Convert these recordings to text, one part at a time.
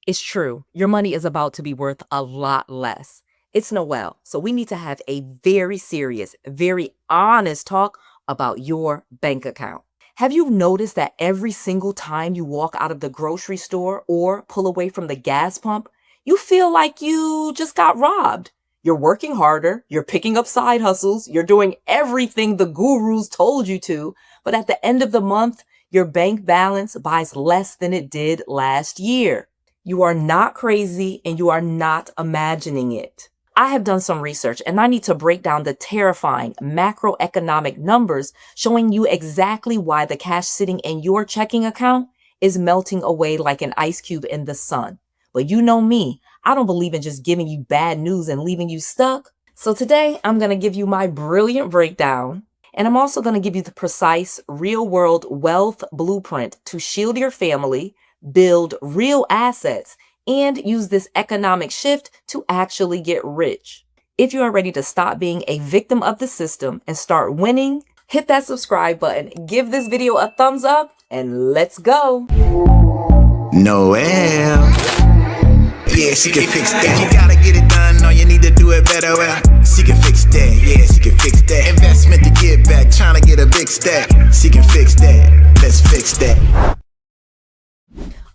It's true. Your money is about to be worth a lot less. It's Noelle, so we need to have a very serious, very honest talk about your bank account. Have you noticed that every single time you walk out of the grocery store or pull away from the gas pump, you feel like you just got robbed? You're working harder, you're picking up side hustles, you're doing everything the gurus told you to, but at the end of the month, your bank balance buys less than it did last year. You are not crazy and you are not imagining it. I have done some research and I need to break down the terrifying macroeconomic numbers showing you exactly why the cash sitting in your checking account is melting away like an ice cube in the sun. But you know me, I don't believe in just giving you bad news and leaving you stuck. So today I'm going to give you my brilliant breakdown. And I'm also going to give you the precise real world wealth blueprint to shield your family, build real assets, and use this economic shift to actually get rich. If you are ready to stop being a victim of the system and start winning, hit that subscribe button, give this video a thumbs up, and let's go. Noelle. Yeah, she can fix that. You gotta get it done, or you need to do it better. Well, she can fix that. Yeah, she can fix that. Investment to get back, trying to get a big stack. She can fix that. Let's fix that.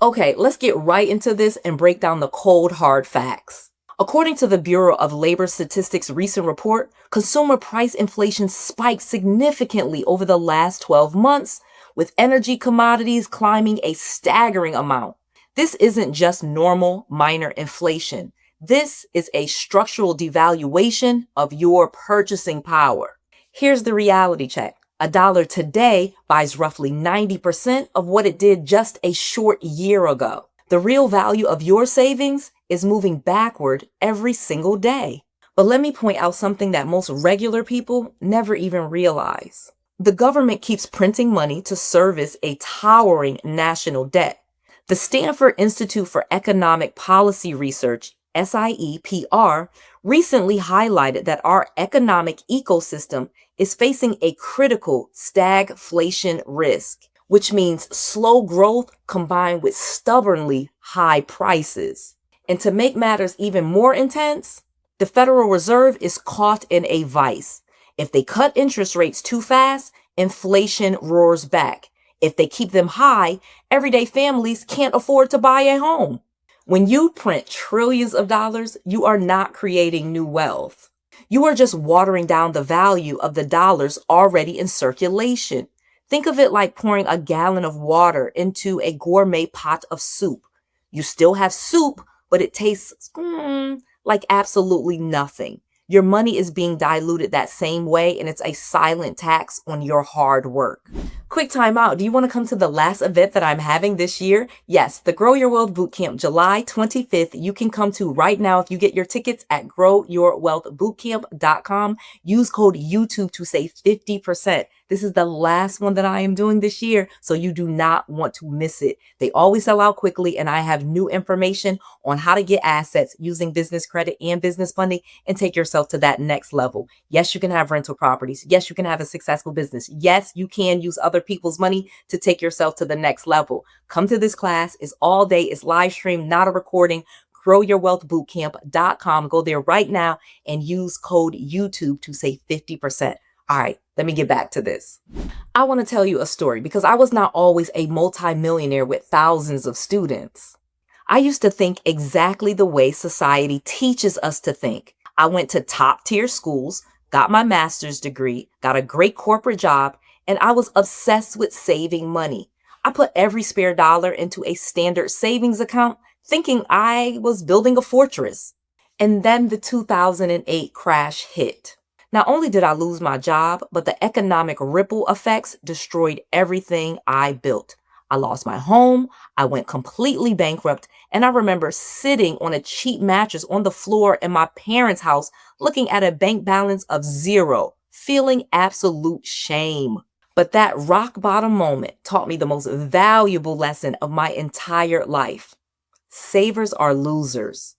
Okay, let's get right into this and break down the cold, hard facts. According to the Bureau of Labor Statistics' recent report, consumer price inflation spiked significantly over the last 12 months, with energy commodities climbing a staggering amount. This isn't just normal, minor inflation. This is a structural devaluation of your purchasing power. Here's the reality check. $1 today buys roughly 90% of what it did just a short year ago. The real value of your savings is moving backward every single day. But let me point out something that most regular people never even realize. The government keeps printing money to service a towering national debt. The Stanford Institute for Economic Policy Research, SIEPR, recently highlighted that our economic ecosystem is facing a critical stagflation risk, which means slow growth combined with stubbornly high prices. And to make matters even more intense, the Federal Reserve is caught in a vice. If they cut interest rates too fast, inflation roars back. If they keep them high, everyday families can't afford to buy a home. When you print trillions of dollars, you are not creating new wealth. You are just watering down the value of the dollars already in circulation. Think of it like pouring a gallon of water into a gourmet pot of soup. You still have soup, but it tastes like absolutely nothing. Your money is being diluted that same way, and it's a silent tax on your hard work. Quick time out. Do you want to come to the last event that I'm having this year? Yes, the Grow Your Wealth Bootcamp, July 25th. You can come to right now if you get your tickets at growyourwealthbootcamp.com. Use code YouTube to save 50%. This is the last one that I am doing this year, so you do not want to miss it. They always sell out quickly, and I have new information on how to get assets using business credit and business funding and take yourself to that next level. Yes, you can have rental properties. Yes, you can have a successful business. Yes, you can use other people's money to take yourself to the next level. Come to this class. It's all day. It's live stream, not a recording. growyourwealthbootcamp.com. Go there right now and use code YouTube to save 50%. All right, let me get back to this. I want to tell you a story because I was not always a multimillionaire with thousands of students. I used to think exactly the way society teaches us to think. I went to top tier schools, got my master's degree, got a great corporate job, and I was obsessed with saving money. I put every spare dollar into a standard savings account, thinking I was building a fortress. And then the 2008 crash hit. Not only did I lose my job, but the economic ripple effects destroyed everything I built. I lost my home, I went completely bankrupt, and I remember sitting on a cheap mattress on the floor in my parents' house looking at a bank balance of zero, feeling absolute shame. But that rock bottom moment taught me the most valuable lesson of my entire life. Savers are losers.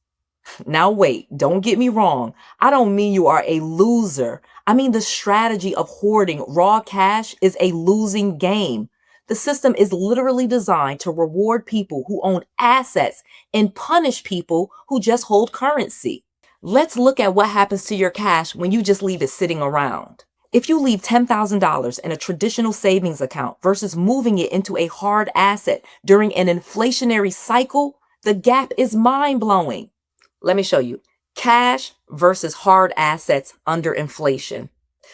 Now wait, don't get me wrong. I don't mean you are a loser. I mean the strategy of hoarding raw cash is a losing game. The system is literally designed to reward people who own assets and punish people who just hold currency. Let's look at what happens to your cash when you just leave it sitting around. If you leave $10,000 in a traditional savings account versus moving it into a hard asset during an inflationary cycle, the gap is mind-blowing. Let me show you. Cash versus hard assets under inflation.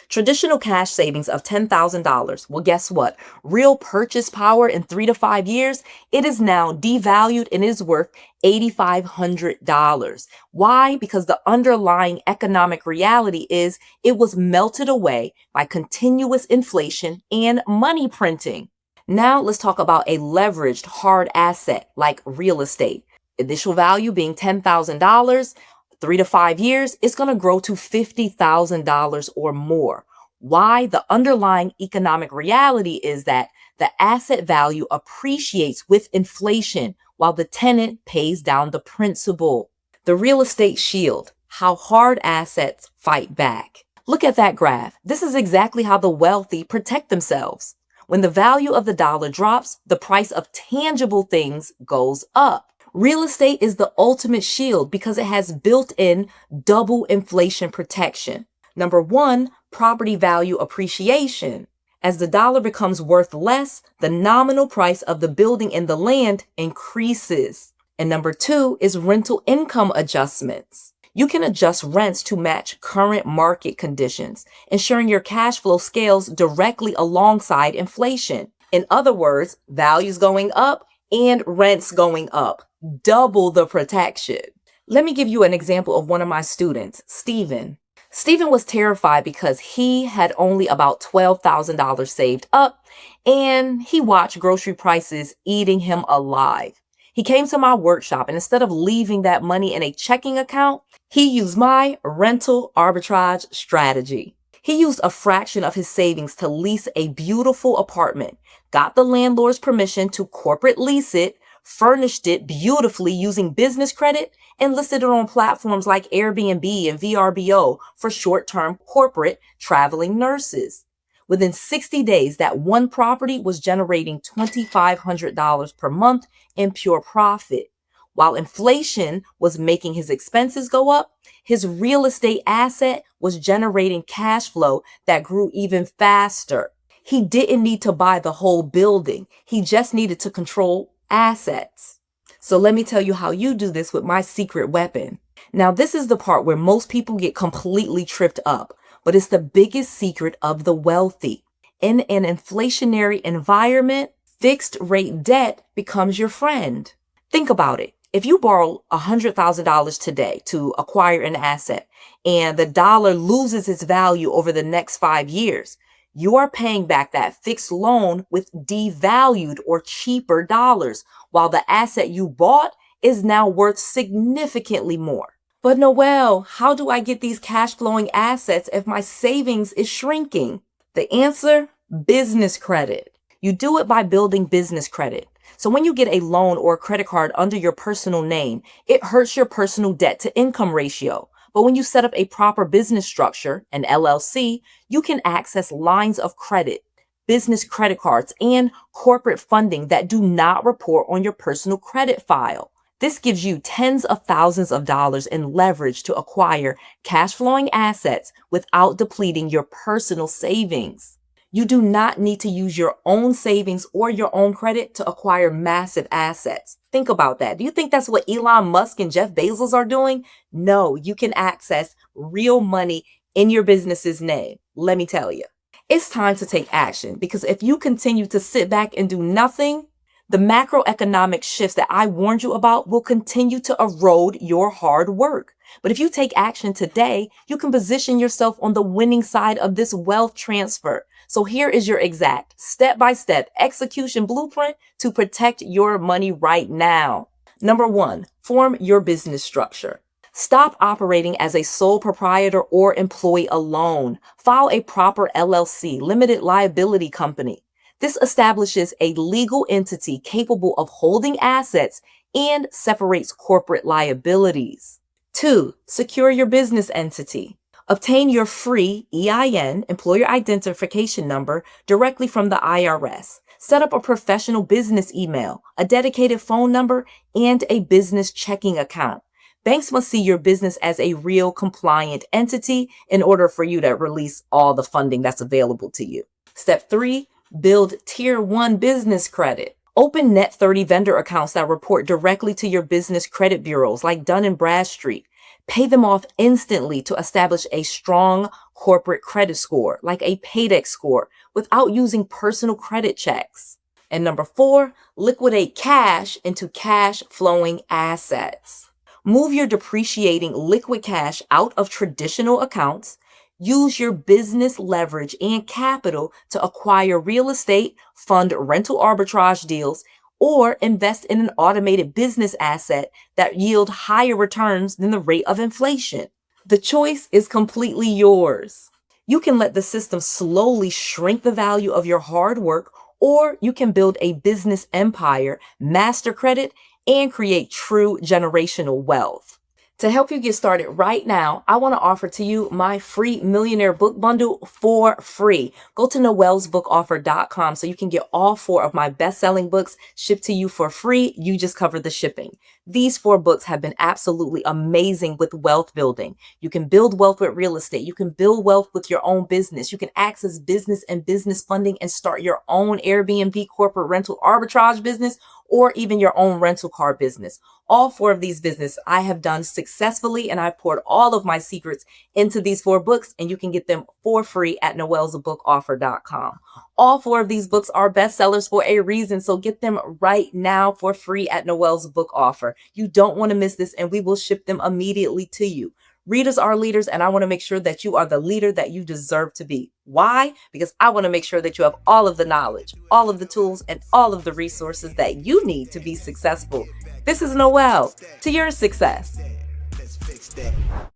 Traditional cash savings of $10,000. Well, guess what? Real purchase power in 3 to 5 years, it is now devalued and is worth $8,500. Why? Because the underlying economic reality is it was melted away by continuous inflation and money printing. Now let's talk about a leveraged hard asset like real estate. Initial value being $10,000. 3 to 5 years, it's going to grow to $50,000 or more. Why? The underlying economic reality is that the asset value appreciates with inflation while the tenant pays down the principal. The real estate shield, how hard assets fight back. Look at that graph. This is exactly how the wealthy protect themselves. When the value of the dollar drops, the price of tangible things goes up. Real estate is the ultimate shield because it has built-in double inflation protection. Number one, property value appreciation. As the dollar becomes worth less, the nominal price of the building and the land increases. And number two is rental income adjustments. You can adjust rents to match current market conditions, ensuring your cash flow scales directly alongside inflation. In other words, values going up and rents going up. Double the protection. Let me give you an example of one of my students, Steven. Steven was terrified because he had only about $12,000 saved up and he watched grocery prices eating him alive. He came to my workshop and instead of leaving that money in a checking account, he used my rental arbitrage strategy. He used a fraction of his savings to lease a beautiful apartment, got the landlord's permission to corporate lease it, furnished it beautifully using business credit, and listed it on platforms like Airbnb and VRBO for short-term corporate traveling nurses. Within 60 days, that one property was generating $2,500 per month in pure profit. While inflation was making his expenses go up, his real estate asset was generating cash flow that grew even faster. He didn't need to buy the whole building. He just needed to control assets. So let me tell you how you do this with my secret weapon. Now, this is the part where most people get completely tripped up, but it's the biggest secret of the wealthy. In an inflationary environment, fixed rate debt becomes your friend. Think about it. If you borrow $100,000 today to acquire an asset and the dollar loses its value over the next 5 years, you are paying back that fixed loan with devalued or cheaper dollars, while the asset you bought is now worth significantly more. But Noelle, how do I get these cash flowing assets if my savings is shrinking? The answer, business credit. You do it by building business credit. So when you get a loan or a credit card under your personal name, it hurts your personal debt to income ratio. But when you set up a proper business structure, an LLC, you can access lines of credit, business credit cards, and corporate funding that do not report on your personal credit file. This gives you tens of thousands of dollars in leverage to acquire cash flowing assets without depleting your personal savings. You do not need to use your own savings or your own credit to acquire massive assets. Think about that. Do you think that's what Elon Musk and Jeff Bezos are doing? No, you can access real money in your business's name. Let me tell you, it's time to take action because if you continue to sit back and do nothing, the macroeconomic shifts that I warned you about will continue to erode your hard work. But if you take action today, you can position yourself on the winning side of this wealth transfer. So here is your exact step-by-step execution blueprint to protect your money right now. Number one, form your business structure. Stop operating as a sole proprietor or employee alone. File a proper LLC, limited liability company. This establishes a legal entity capable of holding assets and separates corporate liabilities. 2. Secure your business entity. Obtain your free EIN, Employer Identification Number, directly from the IRS. Set up a professional business email, a dedicated phone number, and a business checking account. Banks must see your business as a real compliant entity in order for you to release all the funding that's available to you. Step 3, build Tier 1 business credit. Open Net 30 vendor accounts that report directly to your business credit bureaus like Dun & Bradstreet. Pay them off instantly to establish a strong corporate credit score, like a Paydex score, without using personal credit checks. And number 4, liquidate cash into cash flowing assets. Move your depreciating liquid cash out of traditional accounts. Use your business leverage and capital to acquire real estate, fund rental arbitrage deals, or invest in an automated business asset that yield higher returns than the rate of inflation. The choice is completely yours. You can let the system slowly shrink the value of your hard work, or you can build a business empire, master credit, and create true generational wealth. To help you get started right now, I want to offer to you my free millionaire book bundle for free. Go to noellsbookoffer.com so you can get all 4 of my best-selling books shipped to you for free. You just cover the shipping. These 4 books have been absolutely amazing with wealth building. You can build wealth with real estate. You can build wealth with your own business. You can access business and business funding and start your own Airbnb corporate rental arbitrage business, or even your own rental car business. All 4 of these businesses I have done successfully, and I poured all of my secrets into these 4 books, and you can get them for free at noellsbookoffer.com. All 4 of these books are bestsellers for a reason, so get them right now for free at Noelle's Book Offer. You don't want to miss this, and we will ship them immediately to you. Readers are leaders, and I want to make sure that you are the leader that you deserve to be. Why? Because I want to make sure that you have all of the knowledge, all of the tools, and all of the resources that you need to be successful. This is Noelle, to your success.